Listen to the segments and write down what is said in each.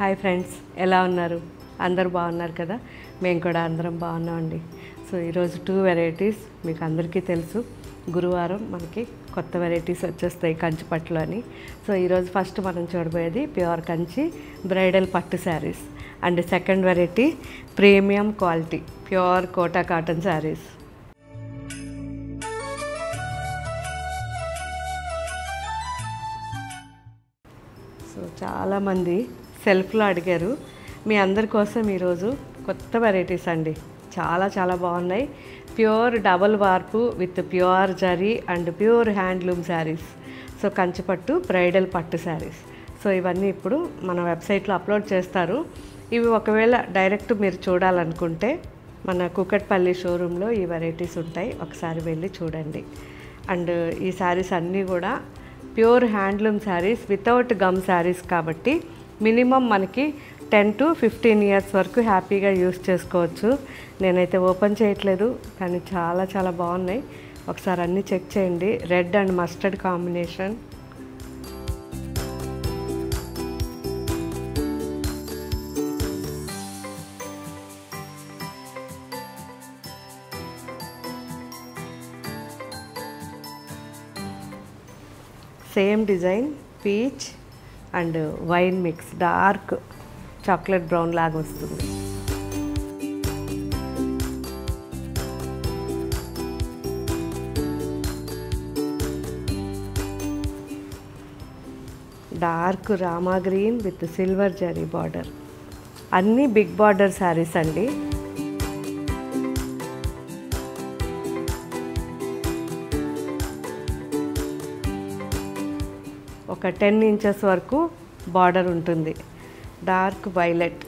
Hi friends, ఎలా ఉన్నారు? అందరూ బాగున్నారు కదా? మేము కూడా అందరం బాగున్నామండి. సో ఈరోజు 2 వెరైటీస్ మీకు అందరికీ తెలుసు. గురువారం మనకి కొత్త వెరైటీస్ వచ్చేస్తాయి కంచి పట్టులో అని. సో ఈరోజు ఫస్ట్ మనం చూడబోయేది ప్యూర్ కంచి బ్రైడల్ పట్టు sarees and second variety premium quality pure Kota cotton sarees. So చాలామంది సెల్ఫ్లో అడిగారు. మీ అందరి కోసం ఈరోజు కొత్త వెరైటీస్ అండి. చాలా బాగున్నాయి. ప్యూర్ డబల్ వార్పు with pure zari and pure handloom saris. So Kanchipattu bridal పట్టు శారీస్. సో ఇవన్నీ ఇప్పుడు మన వెబ్సైట్లో అప్లోడ్ చేస్తారు. ఇవి ఒకవేళ డైరెక్ట్ మీరు చూడాలనుకుంటే మన కూకట్పల్లి షోరూంలో ఈ వెరైటీస్ ఉంటాయి, ఒకసారి వెళ్ళి చూడండి. అండ్ ఈ శారీస్ అన్నీ కూడా pure handloom sarees without gum sarees కాబట్టి మినిమం మనకి 10 to 15 ఇయర్స్ వరకు హ్యాపీగా యూస్ చేసుకోవచ్చు. నేనైతే ఓపెన్ చేయట్లేదు, కానీ చాలా బాగున్నాయి. ఒకసారి అన్నీ చెక్ చేయండి. Red and mustard combination. Same design peach and wine mix, dark chocolate brown లాగా వస్తుంది. Dark Rama green with silver zari border. అన్నీ బిగ్ బార్డర్ శారీస్ అండి. ఒక 10 ఇంచెస్ వరకు బార్డర్ ఉంటుంది. Dark violet.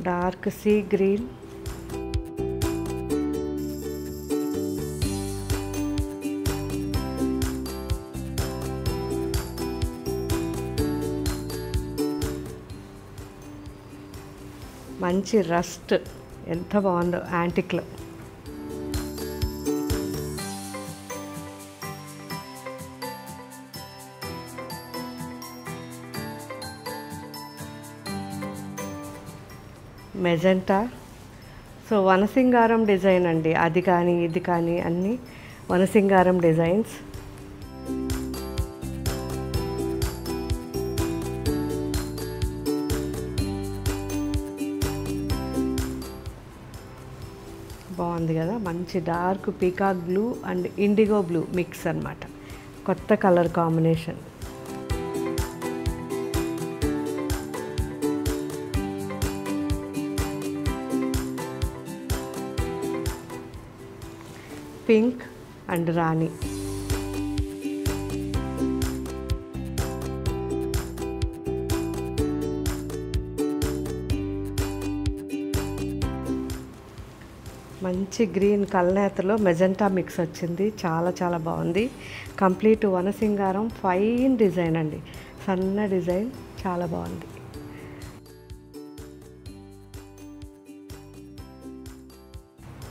Dark sea green. మంచి రస్ట్, ఎంత బాగుందో యాంటిక్లో. మెజెంటా. సో వనసింగారం డిజైన్ అండి. అది కానీ ఇది కానీ అన్నీ వనసింగారం డిజైన్స్. బాగుంది కదా? మంచి dark peacock blue and IndiGo blue mix అన్నమాట. కొత్త కలర్ కాంబినేషన్. పింక్ అండ్ రాణి. మంచి గ్రీన్ కల్నేతలో మెజెంటా మిక్స్ వచ్చింది. చాలా బాగుంది. కంప్లీట్ వనసింగారం ఫైన్ డిజైన్ అండి. సన్న డిజైన్, చాలా బాగుంది.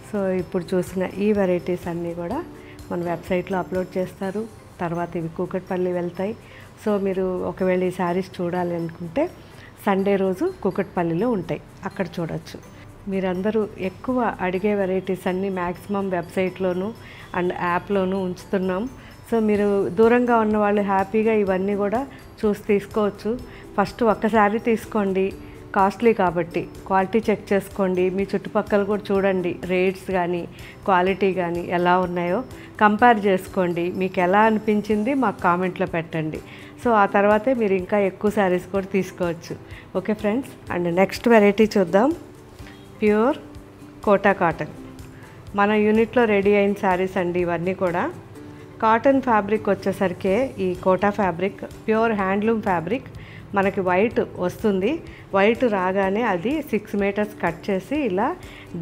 సో ఇప్పుడు చూసిన ఈ వెరైటీస్ అన్నీ కూడా మన వెబ్సైట్లో అప్లోడ్ చేస్తారు. తర్వాత ఇవి కూకట్పల్లి వెళ్తాయి. సో మీరు ఒకవేళ ఈ శారీస్ చూడాలి అనుకుంటే సండే రోజు కూకట్పల్లిలో ఉంటాయి, అక్కడ చూడొచ్చు. మీరందరూ ఎక్కువ అడిగే వెరైటీస్ అన్నీ మ్యాక్సిమం వెబ్సైట్లోనూ అండ్ యాప్లోనూ ఉంచుతున్నాం. సో మీరు దూరంగా ఉన్న వాళ్ళు హ్యాపీగా ఇవన్నీ కూడా చూసి తీసుకోవచ్చు. ఫస్ట్ ఒక్కసారి తీసుకోండి, కాస్ట్లీ కాబట్టి క్వాలిటీ చెక్ చేసుకోండి. మీ చుట్టుపక్కల కూడా చూడండి, రేట్స్ కానీ క్వాలిటీ కానీ ఎలా ఉన్నాయో కంపేర్ చేసుకోండి. మీకు ఎలా అనిపించింది మాకు కామెంట్లో పెట్టండి. సో ఆ తర్వాతే మీరు ఇంకా ఎక్కువ శారీస్ కూడా తీసుకోవచ్చు. Okay friends, and next variety చూద్దాం. Pure Kota cotton. మన యూనిట్లో రెడీ అయిన శారీస్ అండి ఇవన్నీ కూడా. కాటన్ ఫ్యాబ్రిక్ వచ్చేసరికి ఈ Kota fabric pure handloom fabric మనకి వైట్ వస్తుంది. వైట్ రాగానే అది 6 మీటర్స్ కట్ చేసి ఇలా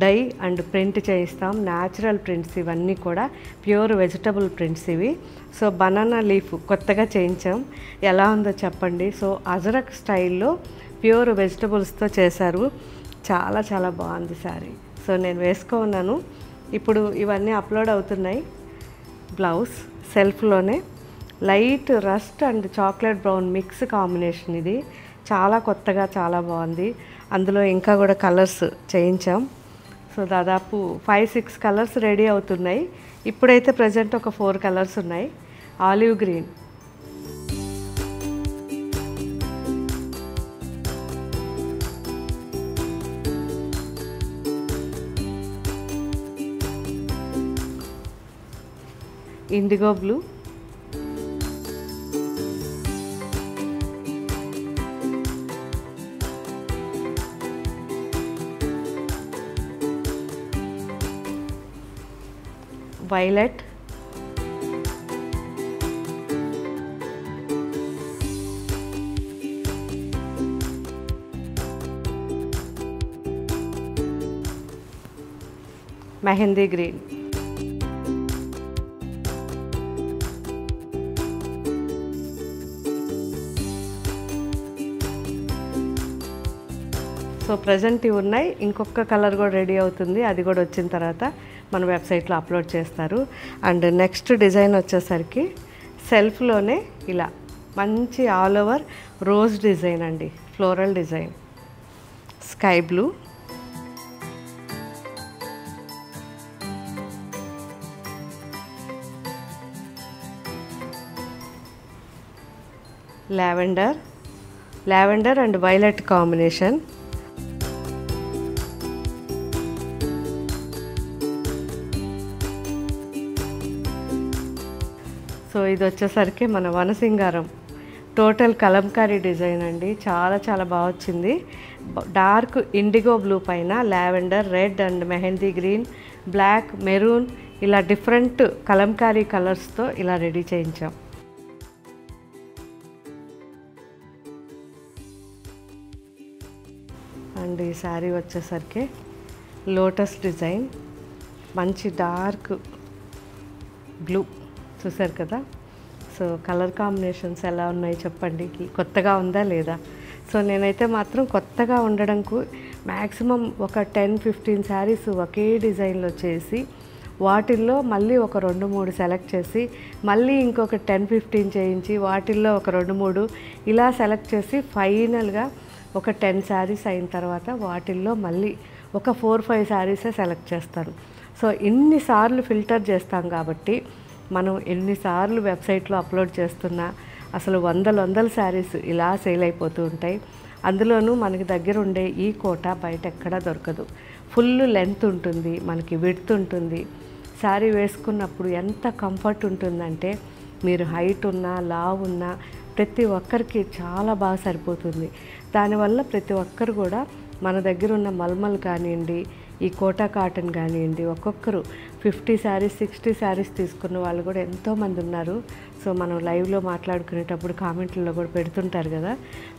డై అండ్ ప్రింట్ చేయిస్తాం. న్యాచురల్ ప్రింట్స్ ఇవన్నీ కూడా, ప్యూర్ వెజిటబుల్ ప్రింట్స్ ఇవి. సో బనానా లీఫ్ కొత్తగా చేయించాం. ఎలా ఉందో చెప్పండి. సో అజరక్ స్టైల్లో ప్యూర్ వెజిటబుల్స్తో చేశారు. చాలా బాగుంది శారీ. సో నేను వేసుకున్నాను. ఇప్పుడు ఇవన్నీ అప్లోడ్ అవుతున్నాయి. బ్లౌజ్ సెల్ఫ్లోనే light rust and chocolate brown mix combination. ఇది చాలా కొత్తగా చాలా బాగుంది. అందులో ఇంకా కూడా కలర్స్ చేయించాం. సో దాదాపు 5-6 కలర్స్ రెడీ అవుతున్నాయి. ఇప్పుడైతే ప్రజెంట్ ఒక 4 కలర్స్ ఉన్నాయి. Olive green, IndiGo blue, violet, mehndi green, so present ఇవి ఉన్నాయి. ఇంకొక కలర్ కూడా రెడీ అవుతుంది. అది కూడా వచ్చిన తర్వాత మన వెబ్సైట్లో అప్లోడ్ చేస్తారు. అండ్ నెక్స్ట్ డిజైన్ వచ్చేసరికి సెల్ఫ్లోనే ఇలా మంచి ఆల్ ఓవర్ రోజ్ డిజైన్ అండి, floral design, sky blue, lavender and violet combination, so ఇది వచ్చేసరికి మన వనసింగారం టోటల్ కలంకారీ డిజైన్ అండి. చాలా చాలా బాగా వచ్చింది. డార్క్ ఇండిగో బ్లూ పైన lavender, red and mehndi green, black, maroon ఇలా డిఫరెంట్ కలంకారీ కలర్స్తో ఇలా రెడీ చేయించాం. అండ్ ఈ శారీ వచ్చేసరికి లోటస్ డిజైన్, మంచి డార్క్ బ్లూ, చూసారు కదా. సో కలర్ కాంబినేషన్స్ ఎలా ఉన్నాయి చెప్పండి, కొత్తగా ఉందా లేదా? సో నేనైతే మాత్రం కొత్తగా ఉండడంకు మ్యాక్సిమం ఒక 10-15 శారీస్ ఒకే డిజైన్లో చేసి వాటిల్లో మళ్ళీ ఒక 2-3 సెలెక్ట్ చేసి మళ్ళీ ఇంకొక 10-15 చేయించి వాటిల్లో ఒక 2-3 ఇలా సెలెక్ట్ చేసి ఫైనల్గా ఒక 10 శారీస్ అయిన తర్వాత వాటిల్లో మళ్ళీ ఒక 4-5 శారీసే సెలెక్ట్ చేస్తాను. సో ఇన్నిసార్లు ఫిల్టర్ చేస్తాం కాబట్టి మనం ఎన్నిసార్లు వెబ్సైట్లో అప్లోడ్ చేస్తున్నా అసలు వందల శారీస్ ఇలా సేల్ అయిపోతూ ఉంటాయి. అందులోనూ మనకి దగ్గర ఉండే ఈ కోట బయట ఎక్కడా దొరకదు. ఫుల్ లెంత్ ఉంటుంది, మనకి విడ్త్ ఉంటుంది. శారీ వేసుకున్నప్పుడు ఎంత కంఫర్ట్ ఉంటుందంటే మీరు హైట్ ఉన్నా లావ్ ఉన్నా ప్రతి ఒక్కరికి చాలా బాగా సరిపోతుంది. దానివల్ల ప్రతి ఒక్కరు కూడా మన దగ్గర ఉన్న మల్మల్ కానివ్వండి, ఈ కోటా కాటన్ కానివ్వండి, ఒక్కొక్కరు 50 శారీస్ 60 శారీస్ తీసుకున్న వాళ్ళు కూడా ఎంతోమంది ఉన్నారు. సో మనం లైవ్లో మాట్లాడుకునేటప్పుడు కామెంట్లలో కూడా పెడుతుంటారు కదా.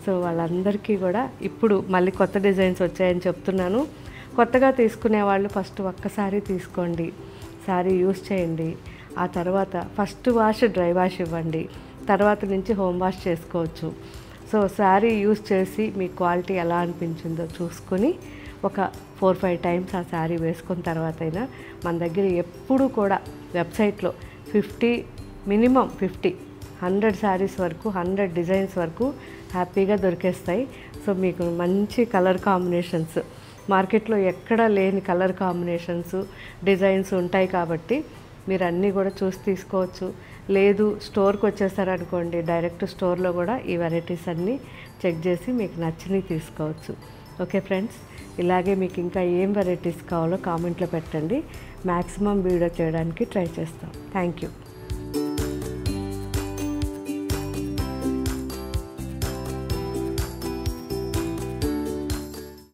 సో వాళ్ళందరికీ కూడా ఇప్పుడు మళ్ళీ కొత్త డిజైన్స్ వచ్చాయని చెప్తున్నాను. కొత్తగా తీసుకునే వాళ్ళు ఫస్ట్ ఒక్కసారి తీసుకోండి, శారీ యూస్ చేయండి. ఆ తర్వాత ఫస్ట్ వాష్ డ్రై వాష్ ఇవ్వండి, తర్వాత నుంచి హోమ్ వాష్ చేసుకోవచ్చు. సో శారీ యూస్ చేసి మీ క్వాలిటీ ఎలా అనిపించిందో చూసుకొని ఒక 4-5 టైమ్స్ ఆ శారీ వేసుకున్న తర్వాత అయినా మన దగ్గర ఎప్పుడు కూడా వెబ్సైట్లో 50 మినిమం 100 శారీస్ వరకు 100 డిజైన్స్ వరకు హ్యాపీగా దొరికేస్తాయి. సో మీకు మంచి కలర్ కాంబినేషన్స్ మార్కెట్లో ఎక్కడా లేని కలర్ కాంబినేషన్స్ డిజైన్స్ ఉంటాయి కాబట్టి మీరు అన్నీ కూడా చూసి తీసుకోవచ్చు. లేదు స్టోర్కి వచ్చేసారనుకోండి, డైరెక్ట్ స్టోర్లో కూడా ఈ వెరైటీస్ అన్నీ చెక్ చేసి మీకు నచ్చినవి తీసుకోవచ్చు. ఓకే ఫ్రెండ్స్, ఇలాగే మీకు ఇంకా ఏం వెరైటీస్ కావాలో కామెంట్లో పెట్టండి. మ్యాక్సిమం వీడియో చేయడానికి ట్రై చేస్తాం. Thank you.